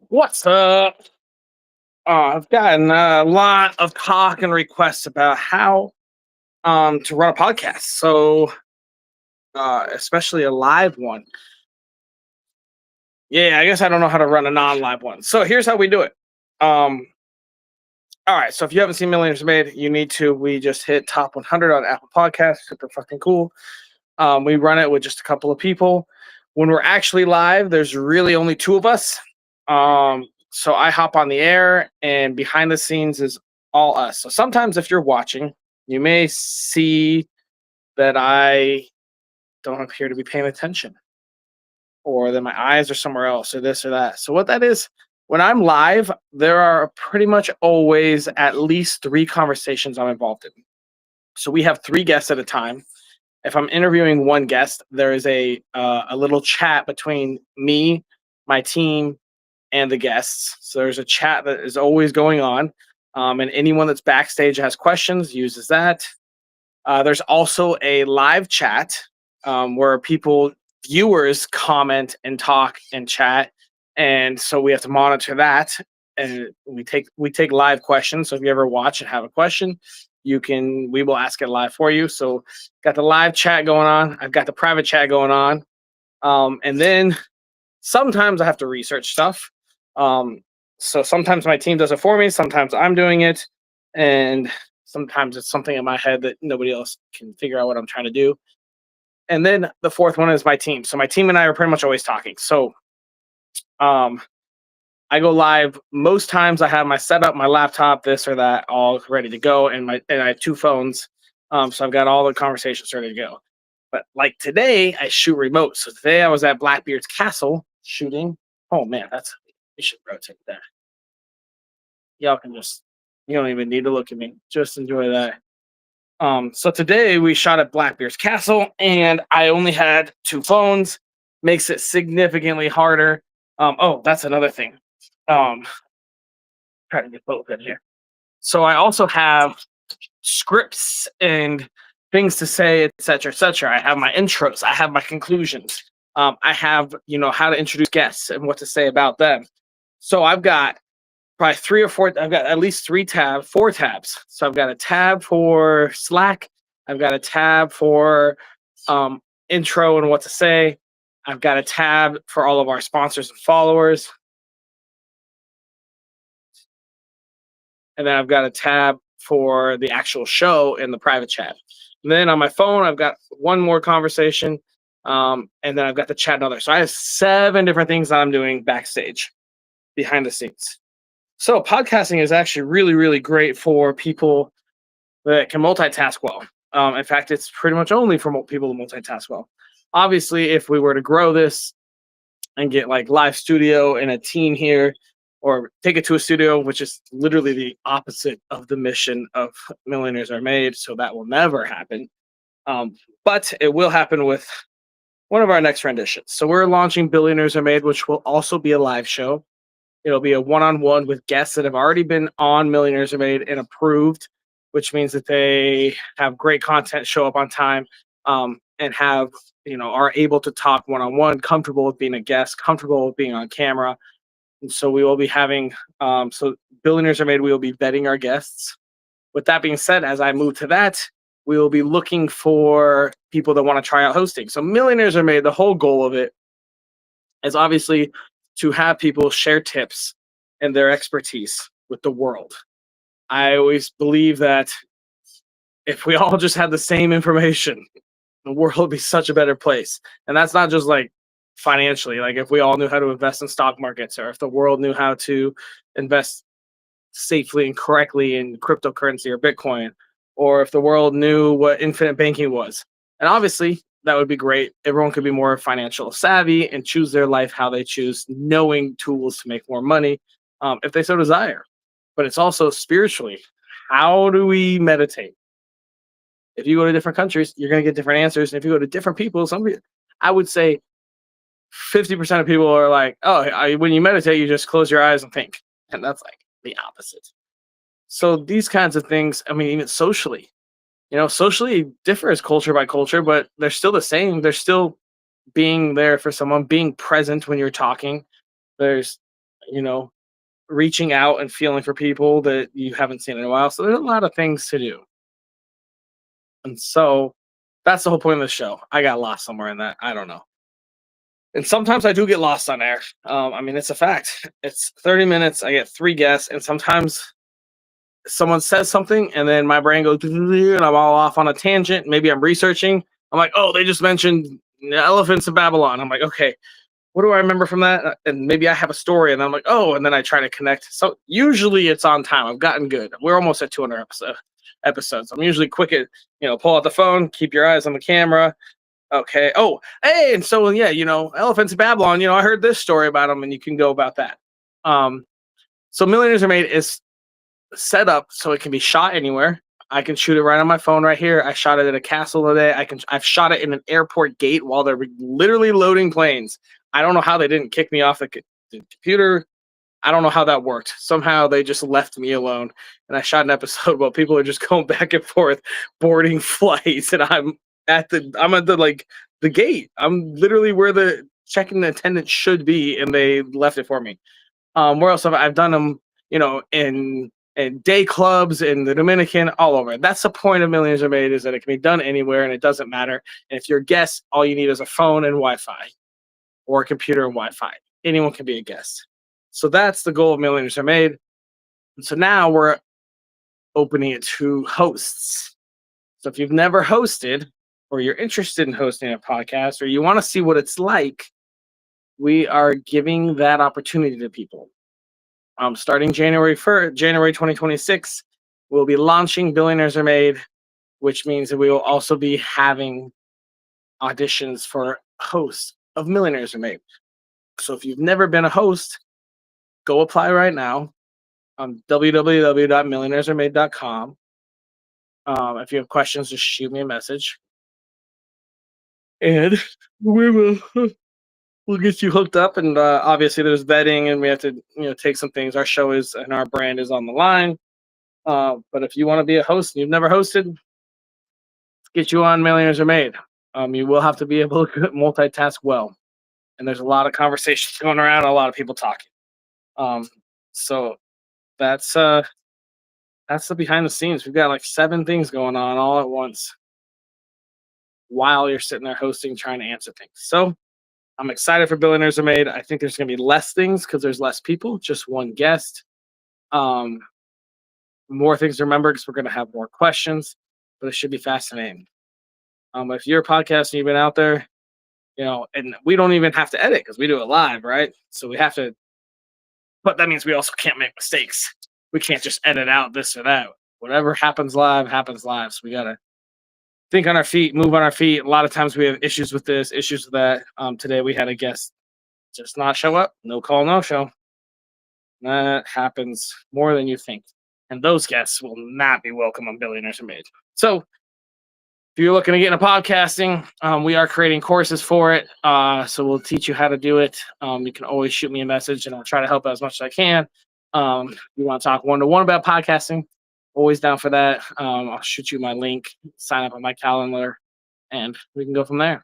What's up? I've gotten a lot of talk and requests about how to run a podcast. Especially a live one. Yeah, I guess I don't know how to run a non-live one. So here's how we do it. Um, all right. So if you haven't seen Millionaires Made, you need to. We just hit top 100 on Apple Podcasts. Super fucking cool. We run it with just a couple of people. When we're actually live, there's really only two of us. So I hop on the air, and behind the scenes is all us. So sometimes, if you're watching, you may see that I don't appear to be paying attention, or that my eyes are somewhere else, or this or that. So what that is, when I'm live, there are pretty much always at least three conversations I'm involved in. So we have three guests at a time. If I'm interviewing one guest, there is a little chat between me, my team, and the guests. So there's a chat that is always going on, and anyone that's backstage has questions uses that. There's also a live chat where viewers comment and talk and chat, and so we have to monitor that. And we take live questions. So if you ever watch and have a question, we will ask it live for you. So got the live chat going on. I've got the private chat going on, and then sometimes I have to research stuff. Um, so sometimes my team does it for me. Sometimes I'm doing it, and sometimes it's something in my head that nobody else can figure out what I'm trying to do. And then the fourth one is my team. So my team and I are pretty much always talking. So um, I go live most times. I have my setup, my laptop, this or that, all ready to go, and I have two phones. So I've got all the conversations ready to go. But like today, I shoot remote. So today I was at Blackbeard's castle shooting. Oh man, we should rotate that. Y'all can just you don't even need to look at me. Just enjoy that. So today we shot at Blackbeard's castle, and I only had two phones. Makes it significantly harder. Oh, that's another thing. Um, trying to get both in here. So I also have scripts and things to say, etc., etc. I have my intros. I have my conclusions. I have how to introduce guests and what to say about them. So I've got probably three or four. I've got at least four tabs. So I've got a tab for Slack. I've got a tab for intro and what to say. I've got a tab for all of our sponsors and followers. And then I've got a tab for the actual show in the private chat. And then on my phone, I've got one more conversation. And then I've got the chat and other. So I have 7 different things that I'm doing backstage, behind the scenes. So podcasting is actually really, really great for people that can multitask well. In fact, it's pretty much only for people to multitask well. Obviously, if we were to grow this and get like live studio and a team here, or take it to a studio, which is literally the opposite of the mission of Millionaires R Made. So that will never happen. But it will happen with one of our next renditions. So we're launching Billionaires R Made, which will also be a live show. It'll be a one-on-one with guests that have already been on Millionaires R Made and approved, which means that they have great content, show up on time, and are able to talk one-on-one, comfortable with being a guest, comfortable with being on camera. And so we will be having, Billionaires R Made, we will be vetting our guests. With that being said, as I move to that, we will be looking for people that want to try out hosting. So Millionaires R Made, the whole goal of it is obviously to have people share tips and their expertise with the world. I always believe that if we all just had the same information, the world would be such a better place. And that's not just like financially, like if we all knew how to invest in stock markets, or if the world knew how to invest safely and correctly in cryptocurrency or Bitcoin, or if the world knew what infinite banking was. And obviously that would be great. Everyone could be more financial savvy and choose their life how they choose, knowing tools to make more money if they so desire. But it's also spiritually. How do we meditate? If you go to different countries, you're going to get different answers. And if you go to different people, I would say 50% of people are like, oh, when you meditate, you just close your eyes and think. And that's like the opposite. So these kinds of things, I mean, even socially, socially differs culture by culture, but they're still the same. They're still being there for someone, being present when you're talking. There's you know, reaching out and feeling for people that you haven't seen in a while. So there's a lot of things to do. And so that's the whole point of the show. I got lost somewhere in that. I don't know. And sometimes I do get lost on air. I mean, it's a fact. It's 30 minutes. I get three guests, and sometimes someone says something, and then my brain goes, and I'm all off on a tangent. Maybe I'm researching. I'm like, oh, they just mentioned elephants in Babylon. I'm like, okay, what do I remember from that? And maybe I have a story, and I'm like, oh, and then I try to connect. So usually it's on time. I've gotten good. We're almost at 200 episodes. I'm usually quick at, pull out the phone, keep your eyes on the camera. Okay. Oh, hey, and so yeah, elephants in Babylon. I heard this story about them, and you can go about that. Um, so Millionaires Are Made is set up so it can be shot anywhere. I can shoot it right on my phone right here. I shot it at a castle today. I've shot it in an airport gate while they're literally loading planes. I don't know how they didn't kick me off the computer. I don't know how that worked. Somehow they just left me alone, and I shot an episode while people are just going back and forth boarding flights, and I'm at the gate. I'm literally where the check-in attendant should be, and they left it for me. Where else have I've done them? In day clubs in the Dominican, all over. That's the point of Millions Are Made, is that it can be done anywhere and it doesn't matter. And if you're a guest, all you need is a phone and Wi-Fi, or a computer and Wi-Fi. Anyone can be a guest. So that's the goal of Millionaires Are Made. And so now we're opening it to hosts. So if you've never hosted, or you're interested in hosting a podcast, or you want to see what it's like, we are giving that opportunity to people. Starting January 1st, January 2026, we'll be launching Billionaires Are Made, which means that we will also be having auditions for hosts of Millionaires Are Made. So if you've never been a host, go apply right now on www.millionairesaremade.com. If you have questions, just shoot me a message, and we will we'll get you hooked up. And obviously, there's vetting, and we have to take some things. Our show is and our brand is on the line. But if you want to be a host and you've never hosted, let's get you on Millionaires Are Made. You will have to be able to multitask well, and there's a lot of conversations going around, a lot of people talking. So that's the behind the scenes. We've got like 7 things going on all at once while you're sitting there hosting, trying to answer things. So I'm excited for Billionaires Are Made. I think there's going to be less things because there's less people, just one guest. More things to remember because we're going to have more questions, but it should be fascinating. If you're a podcast and you've been out there, and we don't even have to edit because we do it live, right? So we have to, but that means we also can't make mistakes. We can't just edit out this or that. Whatever happens live, happens live. So we got to think on our feet, move on our feet. A lot of times we have issues with this, issues with that. Today we had a guest just not show up. No call, no show. That happens more than you think. And those guests will not be welcome on Billionaires Are Made. So if you're looking to get into podcasting, we are creating courses for it. So we'll teach you how to do it. You can always shoot me a message, and I'll try to help as much as I can. If you want to talk one-to-one about podcasting, always down for that. I'll shoot you my link, sign up on my calendar, and we can go from there.